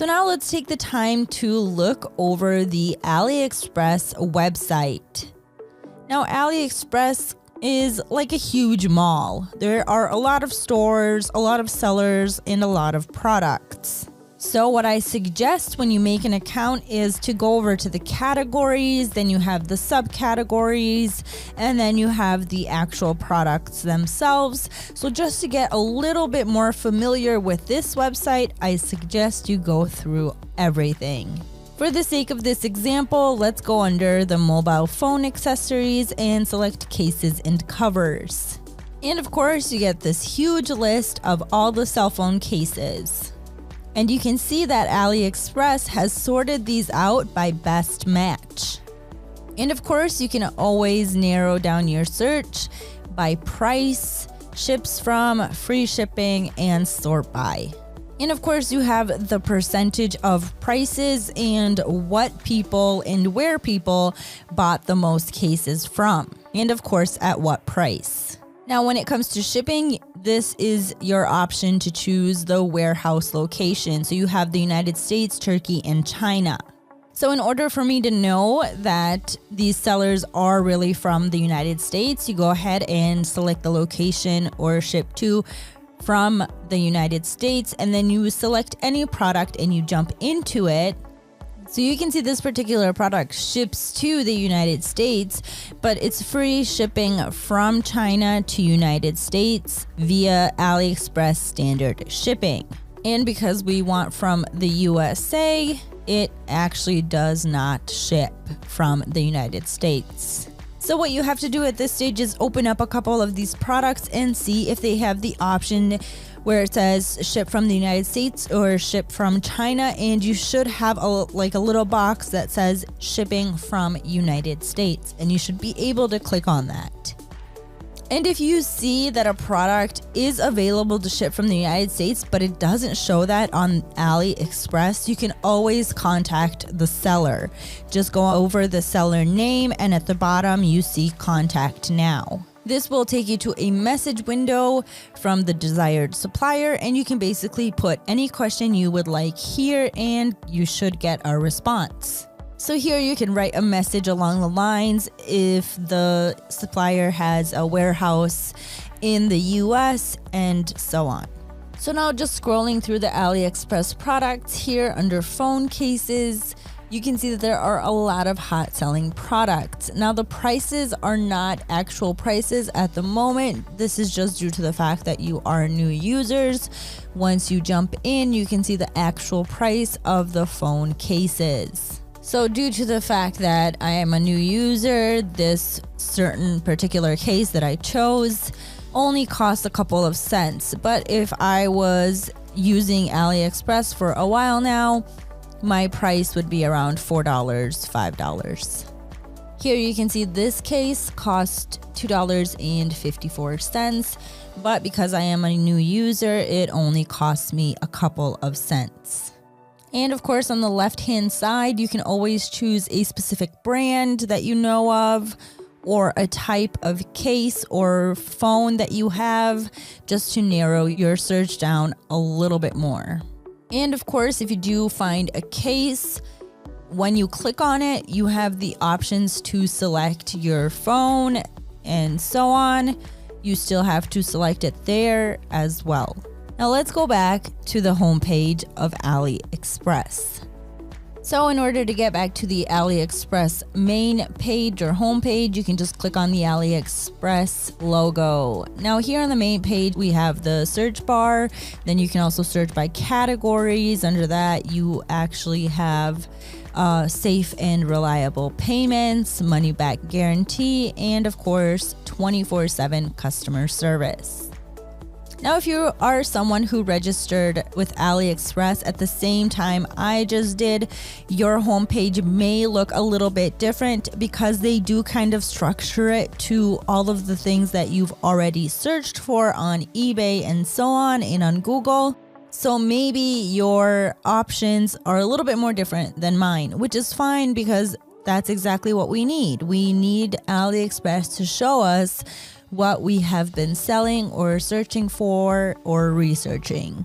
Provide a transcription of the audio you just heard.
So now let's take the time to look over the AliExpress website. Now AliExpress is like a huge mall. There are a lot of stores, a lot of sellers, and a lot of products. So what I suggest when you make an account is to go over to the categories, then you have the subcategories, and then you have the actual products themselves. So just to get a little bit more familiar with this website, I suggest you go through everything. For the sake of this example, let's go under the mobile phone accessories and select cases and covers. And of course, you get this huge list of all the cell phone cases. And you can see that AliExpress has sorted these out by best match. And of course, you can always narrow down your search by price, ships from, free shipping, and sort by. And of course, you have the percentage of prices and what people and where people bought the most cases from. And of course, at what price. Now, when it comes to shipping, this is your option to choose the warehouse location. So you have the United States, Turkey, and China. So in order for me to know that these sellers are really from the United States, you go ahead and select the location or ship to from the United States, and then you select any product and you jump into it. So you can see this particular product ships to the United States, but it's free shipping from China to United States via AliExpress standard shipping. And because we want from the USA, it actually does not ship from the United States. So what you have to do at this stage is open up a couple of these products and see if they have the option where it says ship from the United States or ship from China, and you should have a little box that says shipping from United States, and you should be able to click on that. And if you see that a product is available to ship from the United States, but it doesn't show that on AliExpress, you can always contact the seller. Just go over the seller name, and at the bottom you see contact now. This will take you to a message window from the desired supplier, and you can basically put any question you would like here and you should get a response. So here you can write a message along the lines if the supplier has a warehouse in the US and so on. So now just scrolling through the AliExpress products here under phone cases, you can see that there are a lot of hot selling products. Now the prices are not actual prices at the moment. This is just due to the fact that you are new users. Once you jump in, you can see the actual price of the phone cases. So due to the fact that I am a new user, this certain particular case that I chose only cost a couple of cents. But if I was using AliExpress for a while now, my price would be around $4, $5. Here you can see this case cost $2.54, but because I am a new user, it only costs me a couple of cents. And of course, on the left-hand side, you can always choose a specific brand that you know of, or a type of case or phone that you have, just to narrow your search down a little bit more. And of course, if you do find a case, when you click on it, you have the options to select your phone and so on. You still have to select it there as well. Now let's go back to the homepage of AliExpress. So in order to get back to the AliExpress main page or homepage, you can just click on the AliExpress logo. Now here on the main page, we have the search bar. Then you can also search by categories. Under that, you actually have safe and reliable payments, money back guarantee, and of course, 24/7 customer service. Now, if you are someone who registered with AliExpress at the same time I just did, your homepage may look a little bit different because they do kind of structure it to all of the things that you've already searched for on eBay and so on and on Google. So maybe your options are a little bit more different than mine, which is fine because that's exactly what we need. We need AliExpress to show us what we have been selling or searching for or researching.